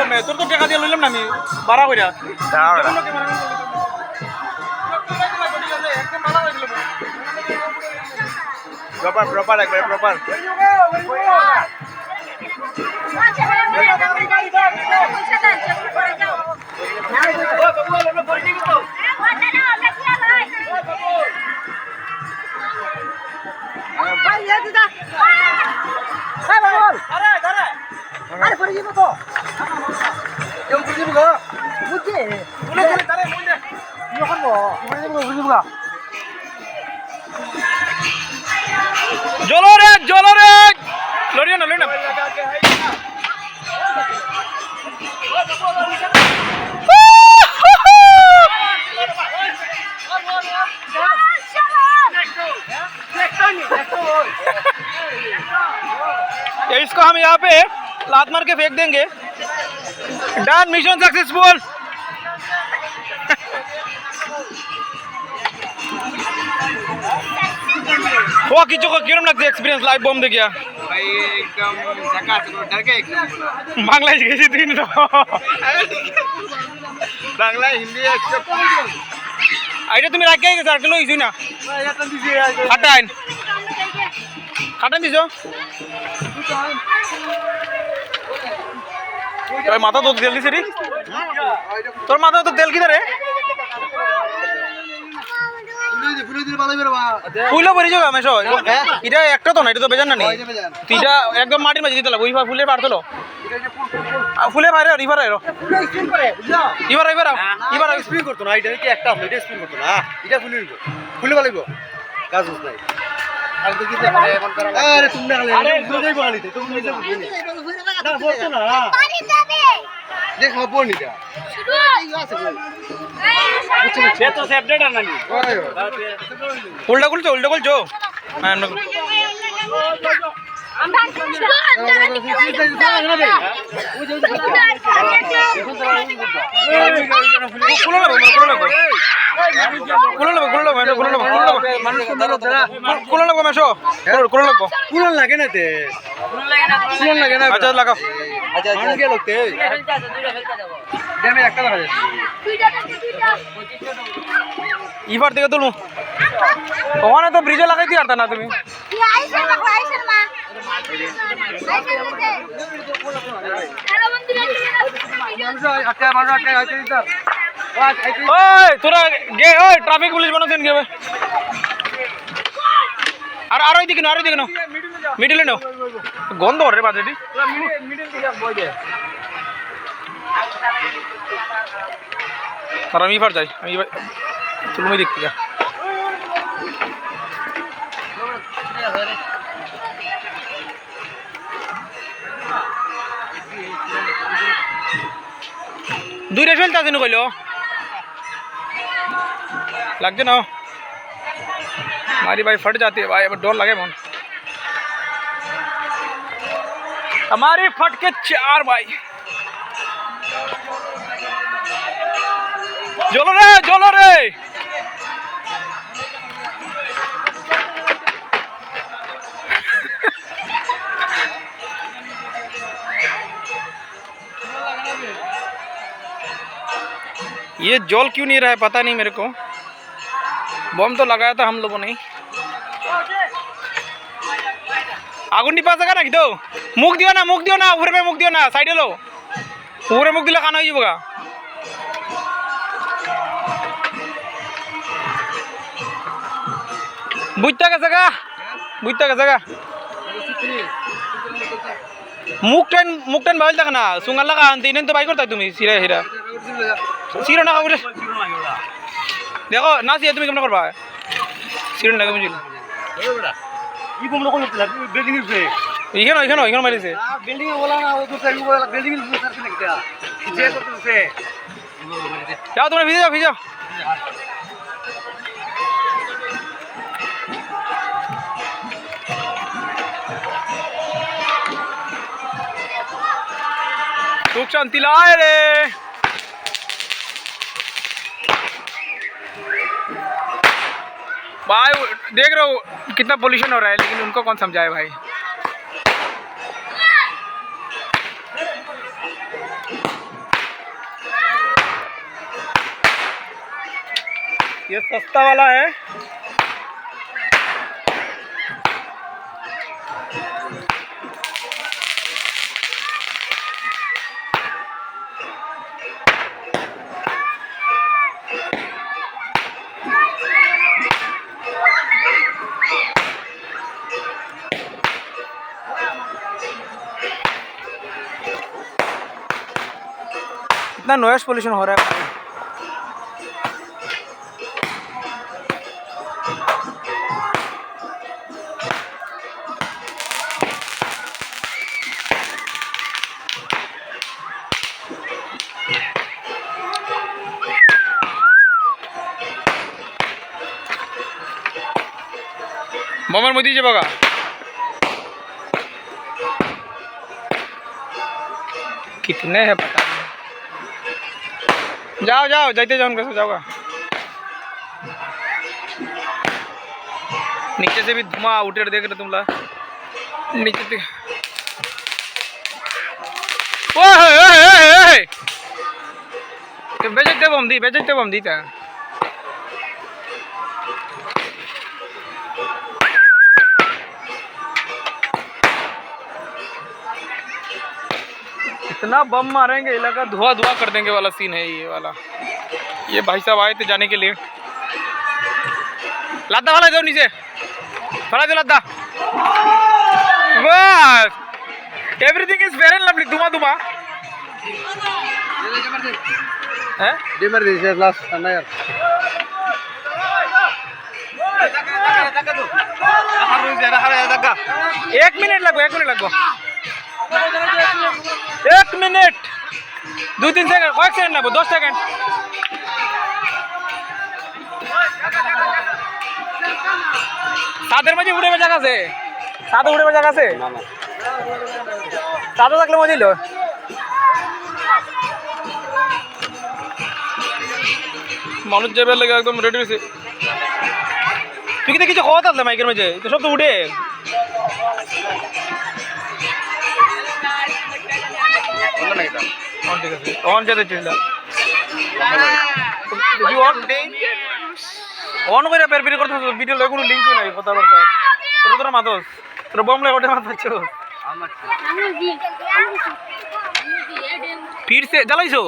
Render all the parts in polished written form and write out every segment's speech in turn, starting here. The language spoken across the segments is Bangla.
কমে তোর তো টাকা দিয়ে লইলাম না আমি ভাড়া কইরা প্রপার প্রপার একবারে প্রপার জলরে লড়িও না লড়িও না इसको हम यहाँ पे लात मार के फेंक देंगे डन मिशन सक्सेसफुल वो किचो को किरम लगता है एक्सपीरियंस लाइव बम देखिया भाई एकदम झकास डर के एकदम बांग्लादेश गई थी तो বাংলা হিন্দি একদম আইটা তুমি রাখ গেছে আর কিলো ইছুই না খাটাইন খাটাইন দিছো তোর মাথা তো তেল দিছে রে তোর মাথা তো তেল কিদারে ফুলে ভরি যাবে আমি সব এটা একটা তো না এটা তো বেজান না নেই তুইটা একদম মাটির মাঝে দিতে লাগবে ওই ফুলের বার তোলো ফুলে বাইরে রিভার আইরো ইবার ইবার ইবার স্পিন করতো না এটা কি একটা এটা স্পিন করতো না এটা ফুলে নিব ফুলে ভালো লাগবে কাজ হচ্ছে নাই আর তো কি এমন করা আরে তুমি না আরে দুধই বানাইতে তুমি নিজে বুঝনি না বলতো না পানি দেবে দেখ হবো নিটা সে তো সেপডেট আর নানি উল্টা গুলছো হ্যাঁ ইবার থেকে তুলু ওখানে তো ব্রিজে লাগাইতে পারতা না তুমি তোরা গে ওই ট্রাফিক পুলিশ বানাচ্ছেন কে আর ওই দিকে না মিডিলে নাও গন্ধ রে বাজেটি আর আমি এবার যাই আমি তুমি দেখতে যা দুই রেশন আছে কইল লাগছে না हमारी भाई फट जाती है भाई अब डर लगे मन हमारी फट के 4 भाई जोलो रे ये जल क्यों नहीं रहा है पता नहीं मेरे को बम तो लगाया था हम लोगों ने आगुन नहीं पा सका ना कि तो मुख दियो ना ऊपर पे मुख दियो ना साइड लो ऊपर मुख दिला खाना ही होगा बुझता कैसे का मुख टेन भाई तक ना सुंगल लगा तीन तो बाइक करता तुम्हें सिरा ना खाओ देखो ना सिया तुम्हें कम करवा सिरा ना मुझे কি বম লোক বিল্ডিং এর উপরে এখানে মারিছে বিল্ডিং এ বলা না ও তো সাইড বলা বিল্ডিং এর উপরে সার্কেল একটা যে করতেছে যাও তোমরা ভিজে যাও सुख शांति लाए रे भाई देख रहे हो कितना पोल्यूशन हो रहा है लेकिन उनको कौन समझाए भाई ये सस्ता वाला है। इतना नॉइस पोल्यूशन हो रहा है। मोबाइल मोदी जी बघा कितने हैं पता नहीं। जाओ जाओ जाते जाओ कैसे जाओगा। नीचे से भी धुआं उठे देख रहे तुम ला नीचे से। ओए बेजते बम दी था। इतना बम मारेंगे इलाका धुआं धुआं कर देंगे वाला सीन है ये वाला। ये भाई साहब आए थे जाने के लिए। लादा वाला दो नीचे थोड़ा दो लादा। बस everything is fair and lovely. धुआं धुआं है डिमर दे लास्ट ना यार। एक मिनट लगो 1 मिनट 2-3 सेकंड कয়েক সেকেন্ড লাগবে 10 সেকেন্ড। সাদের মাঝে উড়ে জায়গা আছে। সাদে উড়ে জায়গা আছে না না সাদে থাকলে মজিল মানুষ যাবে লাগে একদম রেডি হইছে। তুই কি কিছু কথা আসলে মাইকের মাঝে তো সব তো উড়ে। ঠিক আছে অন যেতে চিন্তা অন করে পেরপেরি করতে ভিডিও লয় কোনো লিঙ্কই নাই কথাবার্তা। তোরা মাতস তোরা বম লাগে ওটা মাতাচ্ছ। फिर से जलाइसो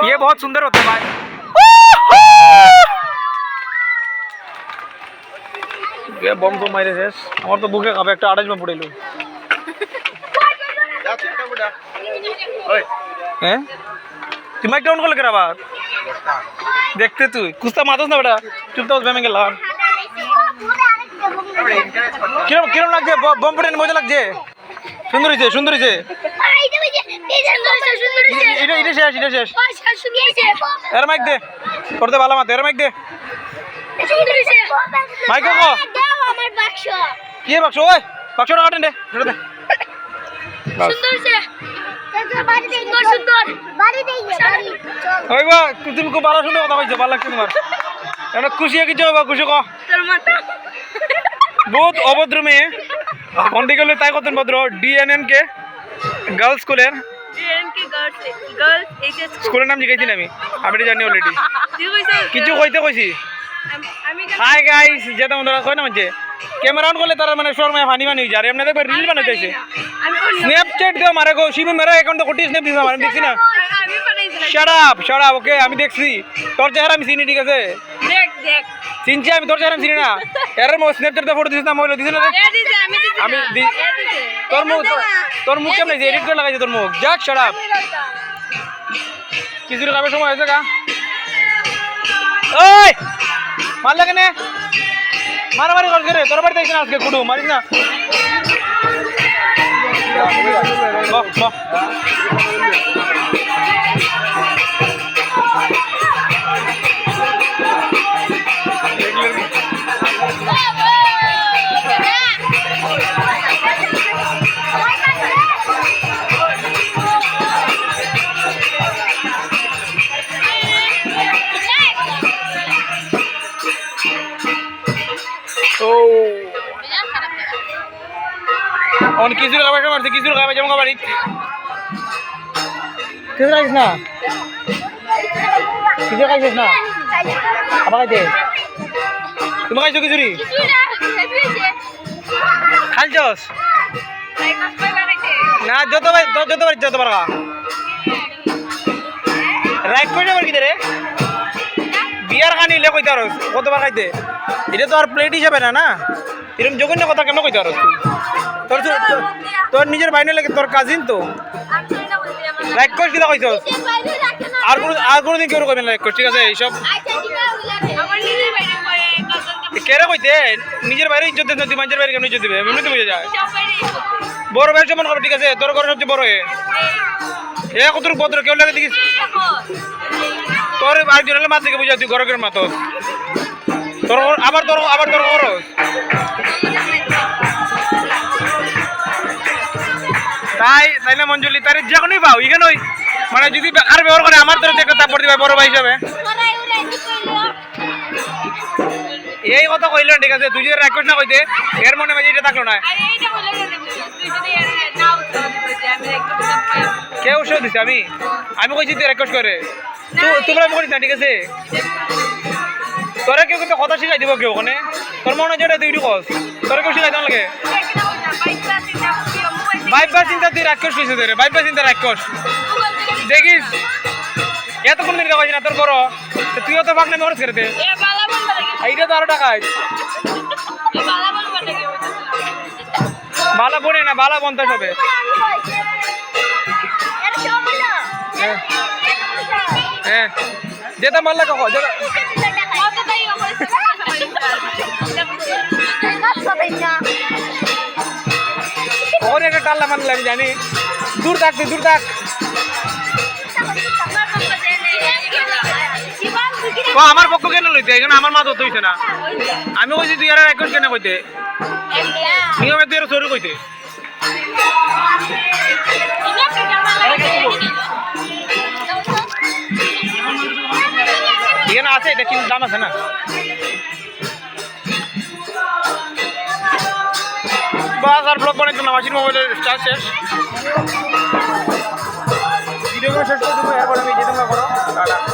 ये बहुत सुंदर होता है भाई। ये बम तो मारे शेष আমার তো বুকে কাঁপে একটা 28 বম পড়েলো। হ্যাঁ তুই মাইক ডাউন করলে কেন আবার দেখতে তুই কুস্তা মাতস না বেটা চুপ তো বেমে গেল। কিরম কিরম লাগছে বম পড়ে মজা লাগছে। সুন্দর হয়েছে এটা শেষ এর মাইক দে করতে ভালো মাতে এর মাইক দে মাইক কো কি বাক্স ওই বাক্সটা কাটেন দে সেটা দে তুমি খুব ভালো সুন্দর কথা কইছো ভালো লাগছে তোমার এটা খুশি কিছু হবা খুশি ক বহুত অভদ্র মেয়ে মন্দির গেলে তাই কত ভদ্র ডিএনএন কে গার্লস স্কুলের স্কুলের নাম জিজ্ঞাসি আমি আমি জানি অলরেডি কিছু কইতে কইছি। হাই গাইস যেটা তোমরা কই না মানে ক্যামেরা অন করলে তারা মানে শর্মায় ফানি বানি যায়। এমনি দেখবে রিল বানাইতেছে স্ন্যাপচ্যাট দিও মারে গো শিবু মেরা অ্যাকাউন্ট তো কোটি স্ন্যাপ দিছ আমি দেখছি না। শাট আপ ওকে আমি দেখছি তোর চেহারা আমি চিনি ঠিক আছে চিনছি আমি তোর চেহারা আমি চিনি না। এর মো স্ন্যাপচ্যাট ফটো দিছ না মোবাইল দিছ না আমি তোর মুখ কেমন এডিট করে লাগাইছে তোর মুখ যাক শাট আপ। কিছু কাবে সময় হয়েছে গা ওই মারলে কেন মারামারি কর করে তোর বাড়ি দেখছ না আজকে কুডু মারিস না। অন কিছুর খাবার মারছে কিছুর খাবার যেমন খাবার কিছু রাখিস না কিছু খাইছিস না আবার খাইতে তুমি খাইছো খিচুড়ি খাইছস না যতবার খা রাইট করে যাবার কি রে বিয়ার খানি লে কইতে আরস কতবার খাইতে এটা তো আর প্লেট হিসাবে না না এরকম জঘন্য কথা কেন কইতে আরস তুই তোর নিজের বাইনে লাগে তোর কাজিন তো লাইক কোর্স কিলা কইছস আর কোনদিন কেউ কইবেন লাইক কোর্স ঠিক আছে এইসব কেরে কইতে নিজের বাইরে ইজ্জত দেন তুই মানুষের বাইরে কেন ইজ্জত দিবে এমনি তো বুঝে যায় বড় ভাই সমান হবে ঠিক আছে তোর ঘরে সবচেয়ে বড় এ কতটুকু ভদ্র কেউ লাগে দেখিস তোর আরেকজন হলে মাত থেকে বুঝা তুই ঘরের মাত তোর আবার তোর খরচ তাই না মঞ্জুলি তার যখনই পাও এখানে ওই মানে যদি আর ব্যবহার করে আমার তরফ থেকে তারপর দিবে বড় ভাই হিসাবে এই কথা কইলেন ঠিক আছে তুই যদি রেকর্ড না কইতে এর মনে মাঝে এটা থাকলো না কে উৎসাহ দিছে আমি কইছি তুই রেকর্ড করে তোমরা করিস না ঠিক আছে তোরা কেউ কিন্তু কথা শিখাই দিব কেউ ওখানে তোর মনে যেটা তুই কস তোরা কেউ শিখাই দেওয়া লাগে বাইবা চিন্তা তুই রাক্ষস কইছিস রে বাইবা চিন্তা রাক্ষস দেখিস এত কোন দিন দেখাইছি না তোর বড় তুইও তো ভাগনা মরস করে দে এইটা তো আরো টাকা বালা বনে না বালা বনতে হবে হ্যাঁ যেটা মারলা কাকো যেটা ওরে একটা টাল্লা মারলে আমি জানি দূর থাক আমার পক্ষ কেন লইতে এখানে আমার মা তো হইছে না আমি কইছি তুই আর একজন কেন কইতে নিয়মে তুই আর সরু কইতে এখানে আছে এটা কিন্তু দাম আছে না বাস আর ব্লগ বানাইতো না মাসির মোবাইলের স্টার শেষ ভিডিওগুলো শেষ করে দেবো এরপর আমি যেতে করো টাটা